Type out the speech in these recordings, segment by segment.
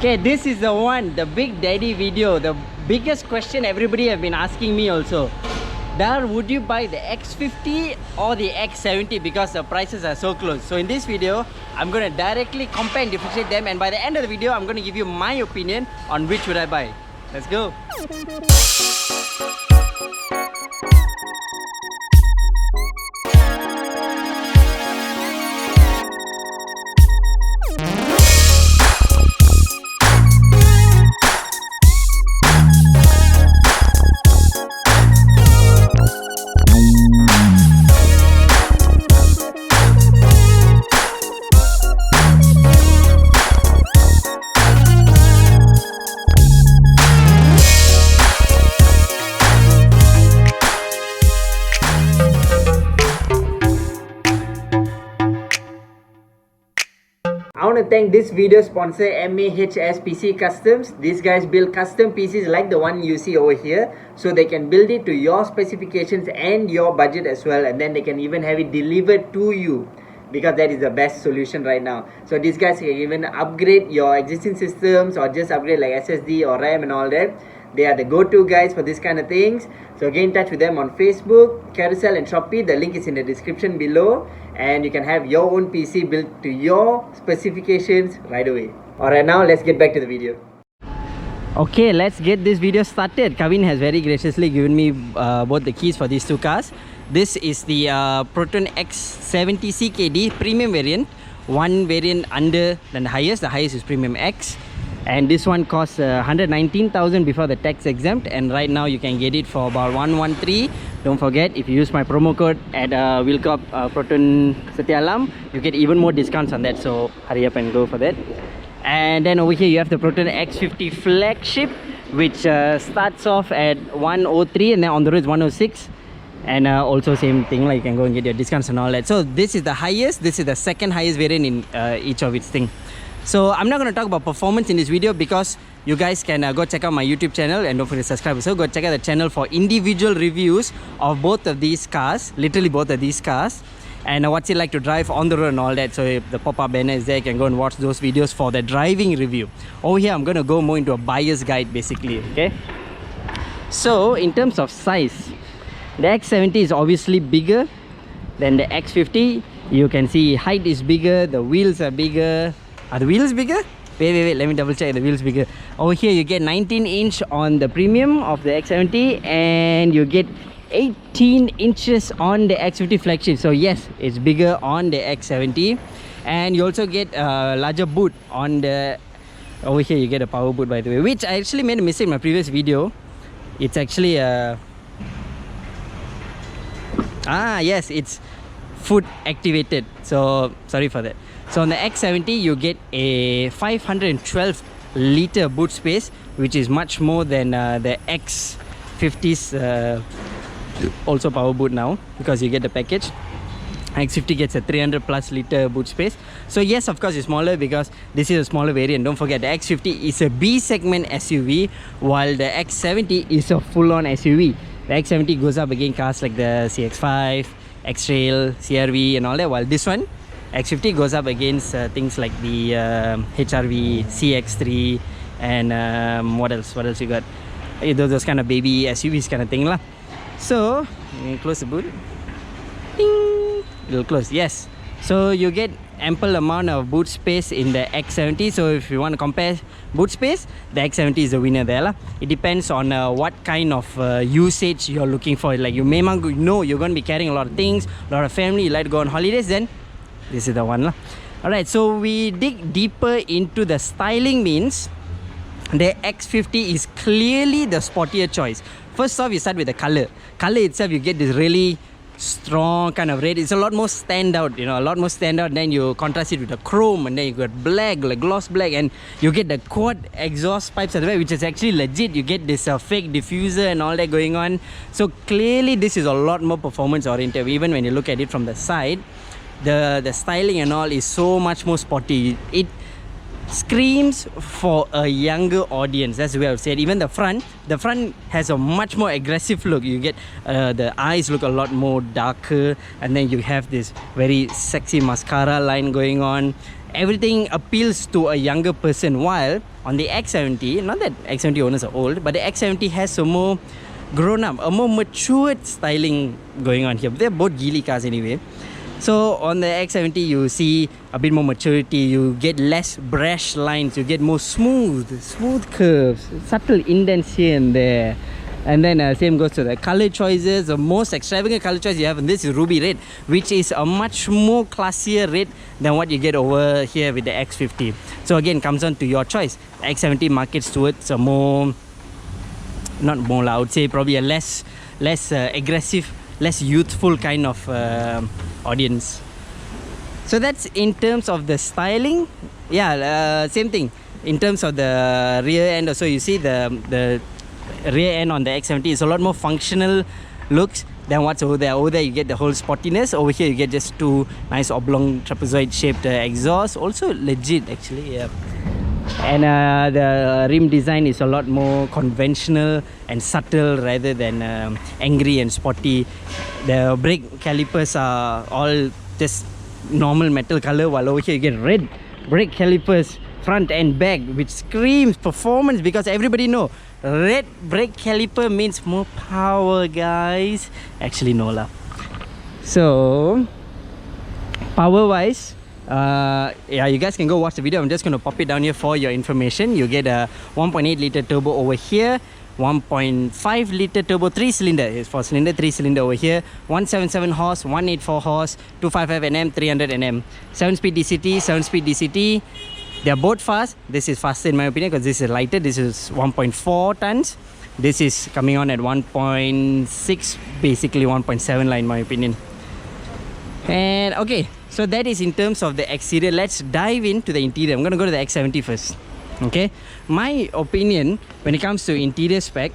Okay, this is the one, the Big Daddy video. The biggest question everybody have been asking me also. Dar, would you buy the X50 or the X70 because the prices are so close? So in this video, I'm going to directly compare and differentiate them, and by the end of the video, I'm going to give you my opinion on which would I buy. Let's go. I want to thank this video sponsor, MAHS PC Customs. These guys build custom PCs like the one you see over here, so they can build it to your specifications and your budget as well, and then they can even have it delivered to you, because that is the best solution right now. So these guys can even upgrade your existing systems or just upgrade like SSD or RAM and all that. They are the go-to guys for this kind of things. So get in touch with them on Facebook, Carousel and Shopee. The link is in the description below, and you can have your own PC built to your specifications right away. Alright, now let's get back to the video. Okay, let's get this video started. Kavin has very graciously given me both the keys for these two cars. This is the Proton X70 CKD premium variant. One variant under than the highest. The highest is Premium X. And this one costs 119,000 before the tax exempt, and right now you can get it for about 113. Don't forget, if you use my promo code at Wilcop Proton Satyalam, you get even more discounts on that, so hurry up and go for that. And then over here you have the Proton X50 flagship, which starts off at 103, and then on the road is 106. And also same thing, like you can go and get your discounts and all that. So this is the highest, this is the second highest variant in each of its thing. So I'm not going to talk about performance in this video, because you guys can go check out my YouTube channel, and don't forget to subscribe. So go check out the channel for individual reviews of both of these cars, literally both of these cars, and what's it like to drive on the road and all that. So if the pop-up banner is there, you can go and watch those videos for the driving review. Over here I'm going to go more into a buyer's guide basically. Okay, so in terms of size, the X70 is obviously bigger than the X50. You can see height is bigger, the wheels are bigger. Are the wheels bigger? Wait, let me double check. The wheels bigger. Over here you get 19-inch on the premium of the X70, and you get 18 inches on the X50 flagship. So yes, it's bigger on the X70, and you also get a larger boot on the... Over here you get a power boot, by the way, which I actually made a mistake in my previous video. It's actually a... yes, it's foot activated, so sorry for that. So on the X70 you get a 512 liter boot space, which is much more than the X50's also power boot now, because you get the package. X50 gets a 300 plus liter boot space. So yes, of course it's smaller because this is a smaller variant. Don't forget, the X50 is a B segment SUV, while the X70 is a full-on SUV. The X70 goes up against cars like the CX-5, X-Trail, CR-V and all that, while this one, X50, goes up against things like the HR-V, CX-3 and what else you got? Those kind of baby SUVs kind of thing lah. So you close the boot. Ding! It'll close. Yes. So you get ample amount of boot space in the X70. So if you want to compare boot space, the X70 is the winner there lah. It depends on what kind of usage you're looking for. Like you may know you're going to be carrying a lot of things, a lot of family, you like to go on holidays, then this is the one lah. Alright, so we dig deeper into the styling means the X50 is clearly the sportier choice. First off, you start with the color. Color itself, you get this really strong kind of red. It's a lot more standout, you know, a lot more standout. Then you contrast it with the chrome, and then you got black, like gloss black, and you get the quad exhaust pipes at the back, which is actually legit. You get this fake diffuser and all that going on. So clearly this is a lot more performance oriented. Even when you look at it from the side, the styling and all is so much more sporty. It screams for a younger audience. That's the way I would say it. Even the front has a much more aggressive look. You get the eyes look a lot more darker, and then you have this very sexy mascara line going on. everything appeals to a younger person, while on the X70, not that X70 owners are old, but the X70 has a more grown up, a more matured styling going on here. They're both geely cars anyway. So on the X70 you see a bit more maturity, you get less brash lines, you get more smooth curves, subtle indents here and there. And then same goes to the color choices. The most extravagant color choice you have in this is ruby red, which is a much more classier red than what you get over here with the X50. So again, comes on to your choice. The X70 markets towards a more, not more, I would say probably a less aggressive, less youthful kind of audience. So that's in terms of the styling. Yeah, same thing in terms of the rear end. Also, you see the rear end on the X70 is a lot more functional looks than what's over there. Over there you get the whole sportiness. Over here you get just two nice oblong trapezoid shaped exhausts. Also legit actually, yeah. And the rim design is a lot more conventional and subtle rather than angry and sporty. The brake calipers are all just normal metal color, while over here you get red brake calipers front and back, which screams performance, because everybody know red brake caliper means more power, guys. Actually no lah. So power wise, yeah, you guys can go watch the video. I'm just going to pop it down here for your information. You get a 1.8 liter turbo over here, 1.5 liter turbo 3-cylinder is 4-cylinder, 3-cylinder over here, 177 horse, 184 horse, 255 Nm, 300 Nm, 7-speed DCT, 7-speed DCT. They are both fast. This is faster in my opinion because this is lighter. This is 1.4 tons. This is coming on at 1.6, basically 1.7 line in my opinion. And okay, so that is in terms of the exterior. Let's dive into the interior. I'm going to go to the X70 first. Okay, my opinion when it comes to interior spec,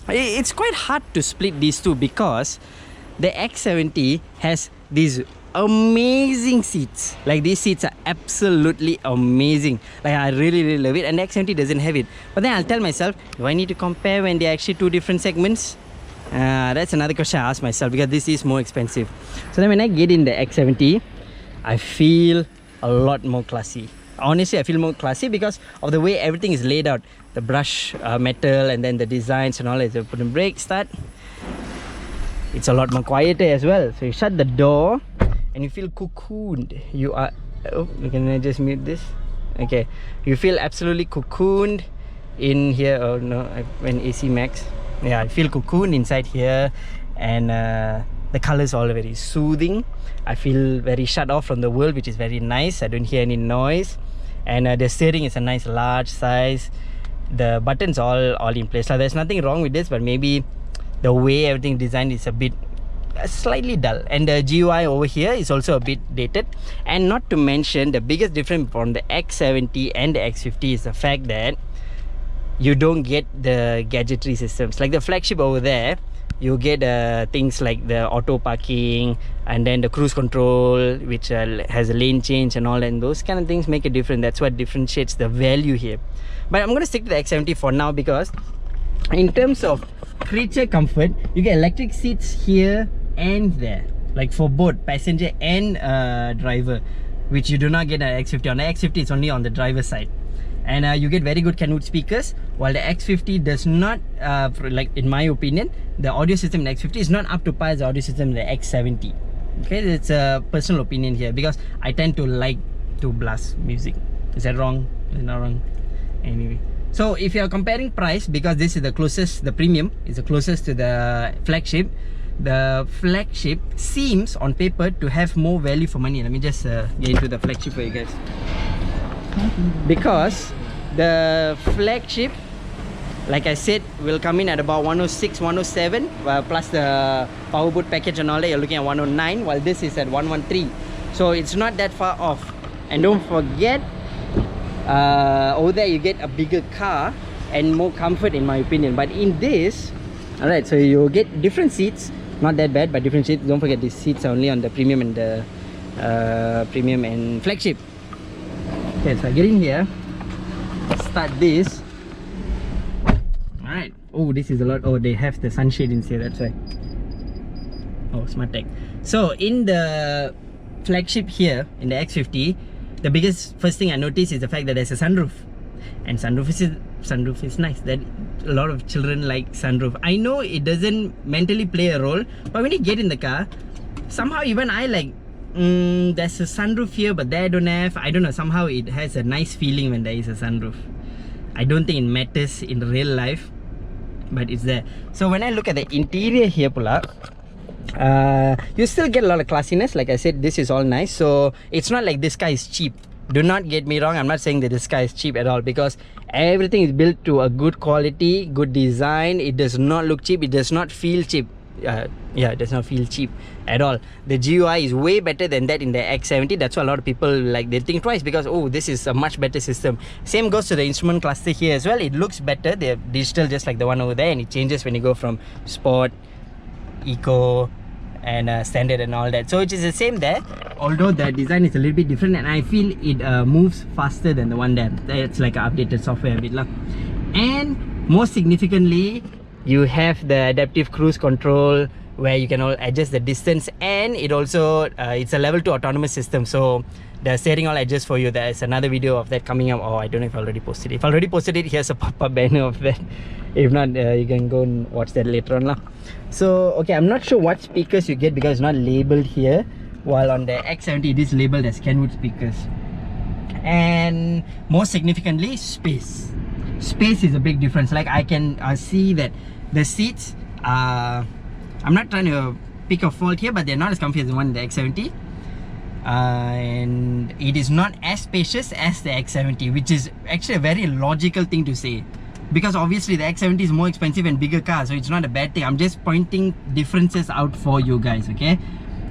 it's quite hard to split these two because the X70 has these amazing seats. Like these seats are absolutely amazing. Like I really love it, and the X70 doesn't have it. But then I'll tell myself, do I need to compare when they're actually two different segments? That's another question I ask myself because this is more expensive. So then when I get in the X70, I feel a lot more classy. Honestly, I feel more classy because of the way everything is laid out. The brush metal and then the designs and all that. So put in brake, start. It's a lot more quieter as well. So you shut the door and you feel cocooned. You are, oh, can I just mute this? Okay, you feel absolutely cocooned in here. Oh no, I went AC max. Yeah, I feel cocooned inside here, and the colors all very soothing. I feel very shut off from the world, which is very nice. I don't hear any noise, and the steering is a nice large size. The buttons all in place. So there's nothing wrong with this, but maybe the way everything designed is a bit slightly dull, and the GUI over here is also a bit dated. And not to mention, the biggest difference from the X70 and the X50 is the fact that you don't get the gadgetry systems. Like the flagship over there, you get things like the auto parking and then the cruise control, which has a lane change and all, and those kind of things make a difference. That's what differentiates the value here. But I'm going to stick to the X70 for now because in terms of creature comfort, you get electric seats here and there, like for both passenger and driver, which you do not get at X50. On the X50 it's only on the driver's side. And you get very good Kenwood speakers, while the X50 does not, like in my opinion, the audio system in the X50 is not up to par as the audio system in the X70. Okay, it's a personal opinion here because I tend to like to blast music. Is that wrong? Is not wrong? Anyway, so if you are comparing price, because this is the closest, the premium is the closest to the flagship, the flagship seems on paper to have more value for money. Let me just get into the flagship for you guys. Because the flagship, like I said, will come in at about 106, 107 plus the power boot package and all that. You're looking at 109, while this is at 113. So it's not that far off. And don't forget, over there you get a bigger car and more comfort in my opinion. But in this, alright, so you get different seats, not that bad, but different seats. Don't forget these seats are only on the premium and the premium and flagship. Okay, so I get in here, start this. Alright, oh, this is a lot. Oh, they have the sunshade in here, that's why. Oh, smart tech. So in the flagship here, in the X50, the biggest first thing I noticed is the fact that there's a sunroof. And sunroof is nice. That a lot of children like sunroof. I know it doesn't mentally play a role, but when you get in the car, somehow even I like, there's a sunroof here, but there I don't have. I don't know, somehow it has a nice feeling when there is a sunroof. I don't think it matters in real life, but it's there. So when I look at the interior here, Pula, you still get a lot of classiness. Like I said, this is all nice. So it's not like this car is cheap. Do not get me wrong, I'm not saying that this car is cheap at all, because everything is built to a good quality, good design. It does not look cheap, it does not feel cheap. Yeah, it does not feel cheap at all. The GUI is way better than that in the X70. That's why a lot of people, like, they think twice, because oh, this is a much better system. Same goes to the instrument cluster here as well. It looks better. They're digital just like the one over there, and it changes when you go from sport, eco, and standard and all that. So it is the same there, although the design is a little bit different, and I feel it moves faster than the one there. It's like an updated software a bit lah. And most significantly, you have the adaptive cruise control where you can all adjust the distance, and it also it's a level 2 autonomous system, so the steering all adjusts for you. There is another video of that coming up. Oh, I don't know if I already posted it. If I already posted it, here's a pop-up banner of that. If not, you can go and watch that later on lah. So okay, I'm not sure what speakers you get because it's not labeled here, while on the X70 it is labeled as Kenwood speakers. And most significantly, space is a big difference. Like I can see that the seats are, I'm not trying to pick a fault here, but they're not as comfy as the one in the X70. And it is not as spacious as the X70, which is actually a very logical thing to say, because obviously the X70 is more expensive and bigger car, so it's not a bad thing. I'm just pointing differences out for you guys, okay?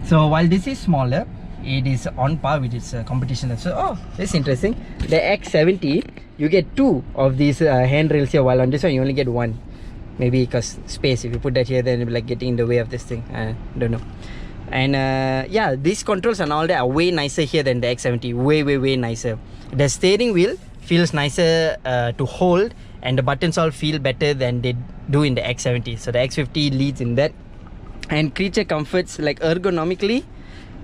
So while this is smaller, it is on par with its competition. So oh, this is interesting. The X70, you get 2 of these handrails here, while on this one you only get 1. Maybe because space, if you put that here, then it'll be like getting in the way of this thing. I don't know. And yeah, these controls and all that are way nicer here than the X70. Way nicer. The steering wheel feels nicer to hold, and the buttons all feel better than they do in the X70. So the X50 leads in that. And creature comforts, like ergonomically,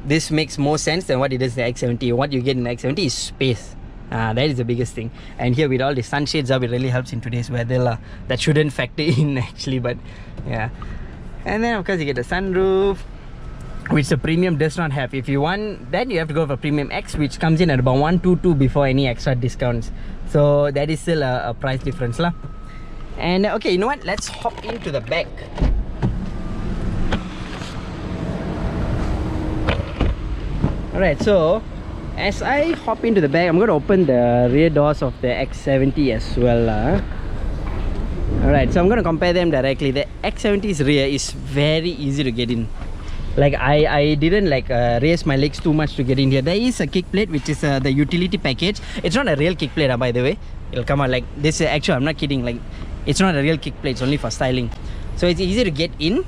this makes more sense than what it is in the X70. What you get in the X70 is space. That is the biggest thing. And here with all the sunshades up, it really helps in today's weather. That shouldn't factor in actually, but yeah. And then of course you get the sunroof, which the premium does not have. If you want that, you have to go for Premium X, which comes in at about 122 before any extra discounts. So that is still a price difference lah. And okay, you know what? Let's hop into the back. Alright, so as I hop into the back, I'm going to open the rear doors of the X70 as well. Alright, so I'm going to compare them directly. The X70's rear is very easy to get in. Like I didn't like raise my legs too much to get in here. There is a kick plate, which is the utility package. It's not a real kick plate, by the way. It'll come out like this. Actually, I'm not kidding. Like, it's not a real kick plate. It's only for styling. So it's easy to get in.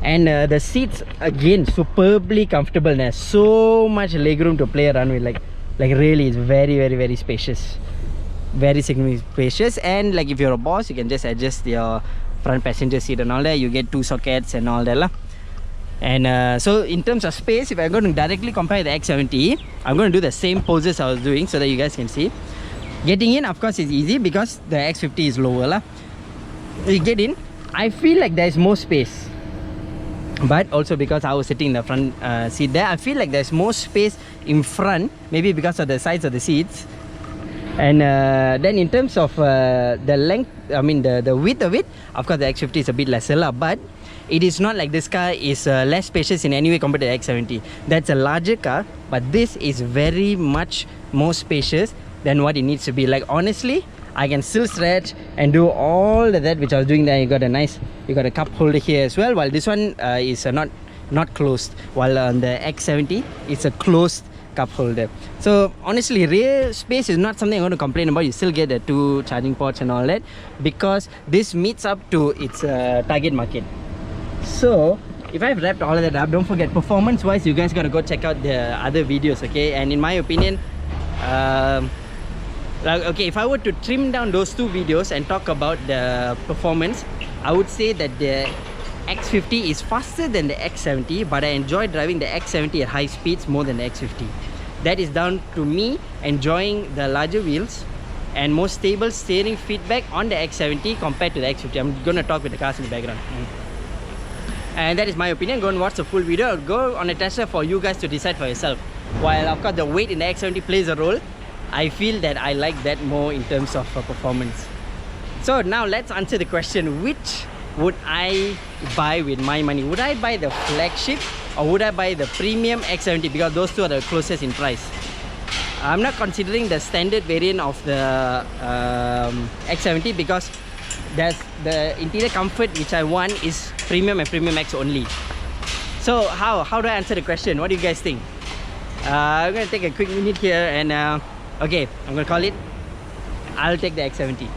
And the seats, again, superbly comfortable. There's so much legroom to play around with. Like really, it's very spacious. Very significantly spacious. And like if you're a boss, you can just adjust your front passenger seat and all that. You get 2 sockets and all that lah. And so in terms of space, if I'm going to directly compare the X70, I'm going to do the same poses I was doing so that you guys can see. Getting in, of course, is easy because the X50 is lower lah. You get in, I feel like there's more space. But also because I was sitting in the front seat there, I feel like there's more space in front, maybe because of the size of the seats. And then in terms of the length, I mean the width of it, of course the X50 is a bit lesser lah, but it is not like this car is less spacious in any way compared to the X70. That's a larger car, but this is very much more spacious than what it needs to be. Like honestly, I can still stretch and do all that which I was doing there. You got a cup holder here as well, while this one is not closed, while on the X70 it's a closed cup holder. So honestly, rear space is not something I'm going to complain about. You still get the 2 charging ports and all that, because this meets up to its target market. So if I've wrapped all of that up, don't forget, performance wise, you guys gotta go check out the other videos, okay? And in my opinion, okay, if I were to trim down those 2 videos and talk about the performance, I would say that the X50 is faster than the X70, but I enjoy driving the X70 at high speeds more than the X50. that is down to me enjoying the larger wheels and more stable steering feedback on the X70 compared to the X50. I'm gonna talk with the cars in the background. And that is my opinion. Go and watch the full video, or go on a test drive for you guys to decide for yourself. While of course the weight in the X70 plays a role, I feel that I like that more in terms of performance. So now let's answer the question, which would I buy with my money? Would I buy the flagship or would I buy the premium X70? Because those two are the closest in price. I'm not considering the standard variant of the X70 because there's the interior comfort which I want is premium and premium X only. So how do I answer the question? What do you guys think? I'm gonna take a quick minute here and okay, I'm gonna call it. I'll take the X70.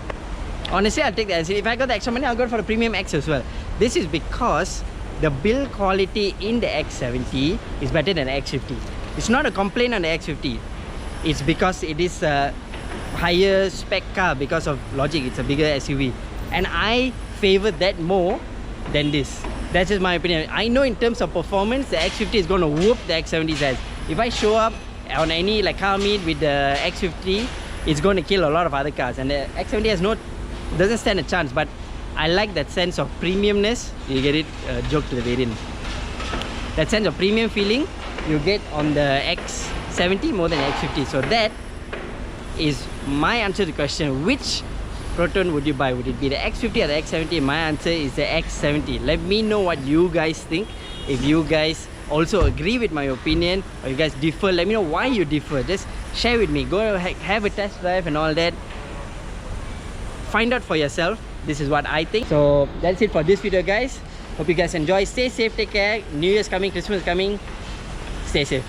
Honestly, I'll take the X70. If I got the extra money, I'll go for the premium X as well. This is because the build quality in the X70 is better than the X50. It's not a complaint on the X50. It's because it is a higher spec car because of logic. It's a bigger SUV. And I favor that more than this. That's just my opinion. I know in terms of performance, the X50 is going to whoop the X70's ass. If I show up on any like car meet with the X50, it's going to kill a lot of other cars. And the X70 doesn't stand a chance. But I like that sense of premiumness. You get it? Joke to the variant. That sense of premium feeling you get on the X70 more than X50. So that is my answer to the question. Which Proton would you buy? Would it be the X50 or the X70? My answer is the X70. Let me know what you guys think. If you guys also agree with my opinion or you guys differ, let me know why you differ. Just share with me. Go have a test drive and all that. Find out for yourself. This is what I think. So that's it for this video, guys. Hope you guys enjoy. Stay safe, take care. New Year's coming, Christmas is coming. Stay safe.